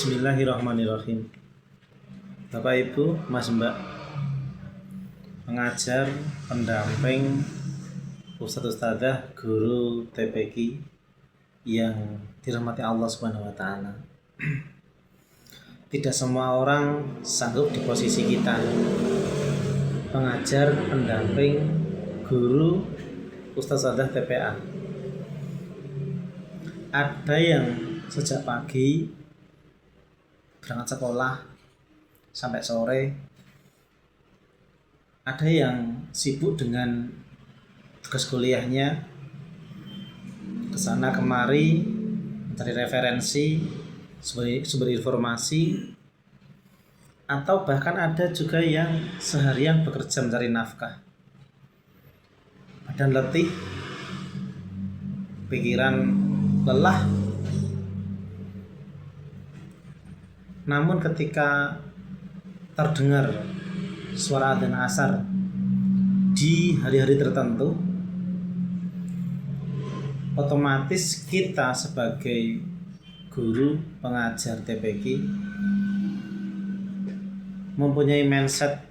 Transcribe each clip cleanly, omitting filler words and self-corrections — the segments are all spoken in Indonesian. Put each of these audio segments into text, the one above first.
Bismillahirrahmanirrahim. Bapak Ibu, Mas Mbak, pengajar, pendamping, Ustadz Ustadzah, guru TPQ yang dirahmati Allah Subhanahu wa taala. Tidak semua orang sanggup di posisi kita. Pengajar, pendamping, guru, Ustadz Ustadzah TPA. Ada yang sejak pagi berangkat sekolah sampai sore, ada yang sibuk dengan tugas kuliahnya, kesana kemari mencari referensi, sumber informasi, atau bahkan ada juga yang seharian bekerja mencari nafkah. Badan letih, pikiran lelah. Namun ketika terdengar suara adzan asar di hari-hari tertentu, otomatis kita sebagai guru, pengajar TPQ mempunyai mindset,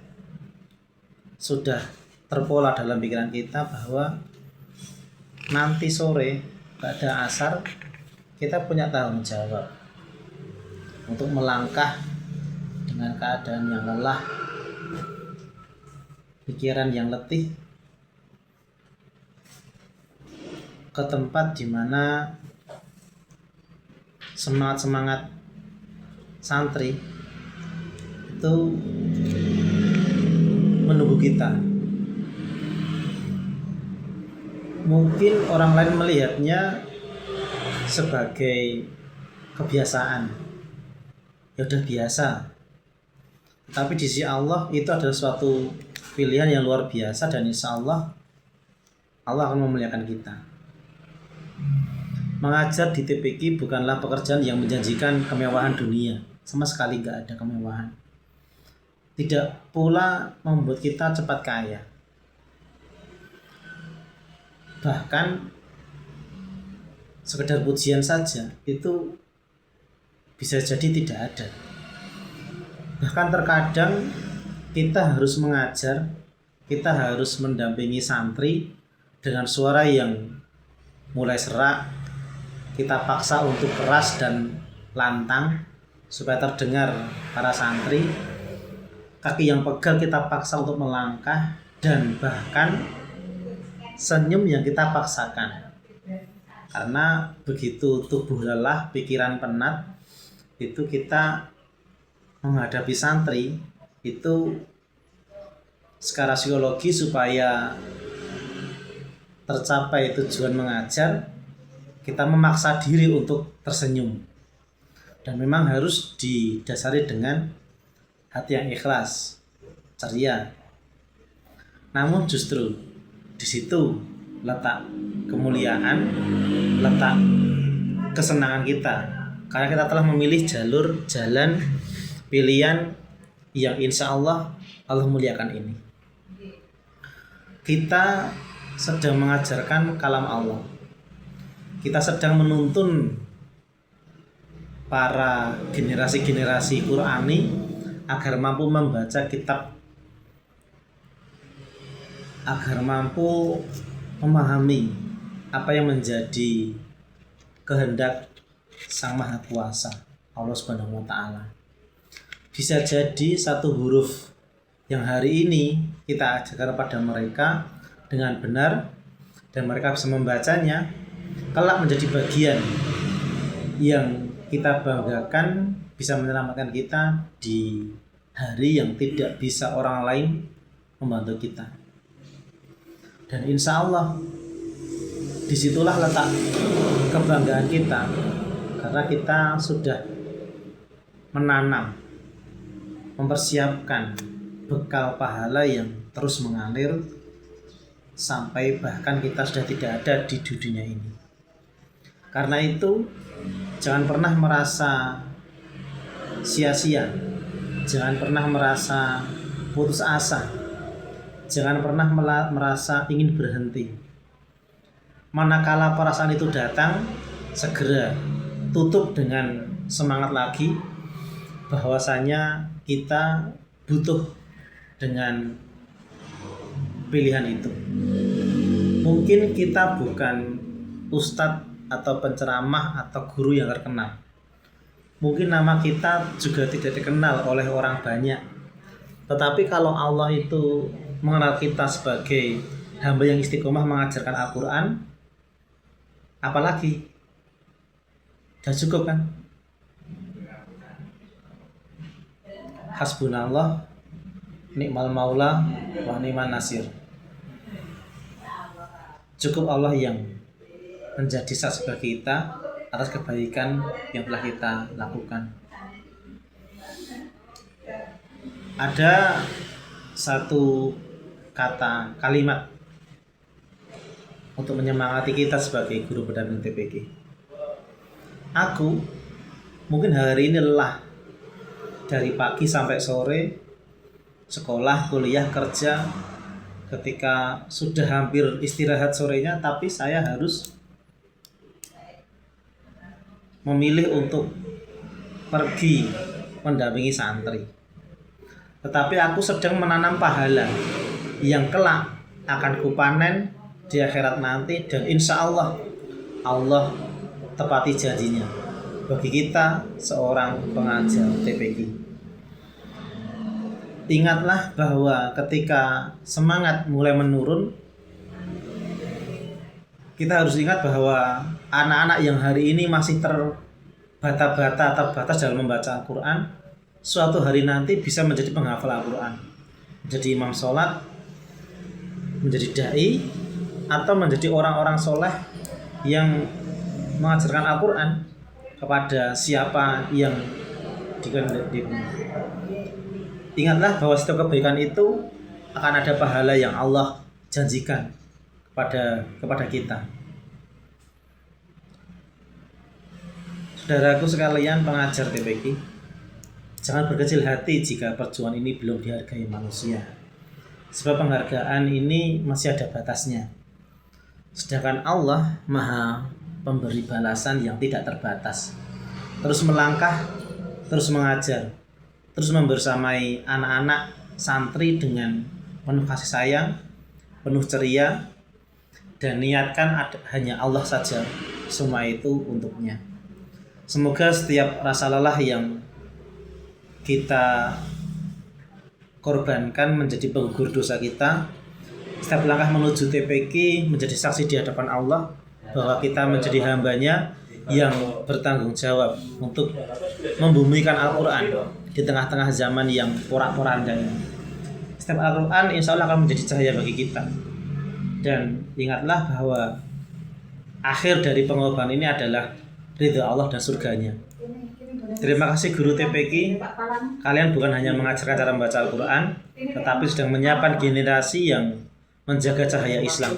sudah terpola dalam pikiran kita bahwa nanti sore pada asar kita punya tanggung jawab untuk melangkah dengan keadaan yang lelah, pikiran yang letih, ke tempat di mana semangat santri itu menunggu kita. Mungkin orang lain melihatnya sebagai kebiasaan, ya udah biasa. Tapi di sisi Allah itu adalah suatu pilihan yang luar biasa, dan insya Allah Allah akan memuliakan kita. Mengajar di TPQ bukanlah pekerjaan yang menjanjikan kemewahan dunia, sama sekali nggak ada kemewahan. Tidak pula membuat kita cepat kaya. Bahkan sekedar pujian saja itu bisa jadi tidak ada. Bahkan terkadang kita harus mengajar, kita harus mendampingi santri dengan suara yang mulai serak, kita paksa untuk keras dan lantang supaya terdengar para santri. Kaki yang pegal kita paksa untuk melangkah, dan bahkan senyum yang kita paksakan. Karena begitu tubuh lelah, pikiran penat, itu kita menghadapi santri itu secara psikologi supaya tercapai tujuan mengajar, kita memaksa diri untuk tersenyum, dan memang harus didasari dengan hati yang ikhlas, ceria. Namun justru di situ letak kemuliaan, letak kesenangan kita, karena kita telah memilih jalan pilihan yang insya Allah muliakan ini. Kita sedang mengajarkan kalam Allah. Kita sedang menuntun para generasi-generasi Qur'ani agar mampu membaca kitab, agar mampu memahami apa yang menjadi kehendak Sang Maha Kuasa Allah Subhanahu wa taala. Bisa jadi satu huruf yang hari ini kita ajarkan pada mereka dengan benar dan mereka bisa membacanya, kelak menjadi bagian yang kita banggakan, bisa menyelamatkan kita di hari yang tidak bisa orang lain membantu kita. Dan insya Allah disitulah letak kebanggaan kita, karena kita sudah menanam, mempersiapkan bekal pahala yang terus mengalir sampai bahkan kita sudah tidak ada di dunia ini. Karena itu jangan pernah merasa sia-sia, jangan pernah merasa putus asa, jangan pernah merasa ingin berhenti. Manakala perasaan itu datang, segera tutup dengan semangat lagi, bahwasanya kita butuh dengan pilihan itu. Mungkin kita bukan ustadz atau penceramah atau guru yang terkenal. Mungkin nama kita juga tidak dikenal oleh orang banyak. Tetapi kalau Allah itu mengenal kita sebagai hamba yang istiqomah mengajarkan Al-Quran, apalagi? Sudah cukup kan? Hasbunallah ni'mal maula wa ni'man nasir. Cukup Allah yang menjadi saksi bagi kita atas kebaikan yang telah kita lakukan. Ada satu kalimat untuk menyemangati kita sebagai guru pendamping TPG. Aku mungkin hari ini lelah dari pagi sampai sore, sekolah, kuliah, kerja. Ketika sudah hampir istirahat sorenya, tapi saya harus memilih untuk pergi mendampingi santri. Tetapi aku sedang menanam pahala yang kelak akan kupanen di akhirat nanti, dan insya Allah Allah tepati janjinya bagi kita seorang pengajar TPG. Ingatlah bahwa ketika semangat mulai menurun, kita harus ingat bahwa anak-anak yang hari ini masih terbata-bata atau batas dalam membaca Al-Quran, suatu hari nanti bisa menjadi penghafal Al-Quran, menjadi imam sholat, menjadi da'i, atau menjadi orang-orang soleh yang mengajarkan Al-Quran kepada siapa yang dikehendaki. Ingatlah bahwa setiap kebaikan itu akan ada pahala yang Allah janjikan kepada kita. Saudaraku sekalian pengajar TPG, jangan berkecil hati jika perjuangan ini belum dihargai manusia. Sebab penghargaan ini masih ada batasnya. Sedangkan Allah Maha Pemberi balasan yang tidak terbatas. Terus melangkah, terus mengajar, terus membersamai anak-anak santri dengan penuh kasih sayang, penuh ceria, dan niatkan hanya Allah saja semua itu untuknya. Semoga setiap rasa lelah yang kita korbankan menjadi penggugur dosa kita, setiap langkah menuju TPG menjadi saksi di hadapan Allah bahwa kita menjadi hambanya yang bertanggung jawab untuk membumikan Al-Quran di tengah-tengah zaman yang porak-poranda ini. Setiap Al-Quran insya Allah akan menjadi cahaya bagi kita. Dan ingatlah bahwa akhir dari pengorbanan ini adalah ridha Allah dan surganya. Terima kasih guru TPG. Kalian bukan hanya mengajarkan cara membaca Al-Quran, tetapi sedang menyiapkan generasi yang menjaga cahaya Islam.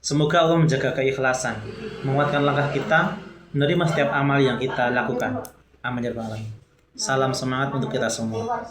Semoga Allah menjaga keikhlasan, menguatkan langkah kita, menerima setiap amal yang kita lakukan. Amin ya rabbal alamin. Salam semangat untuk kita semua.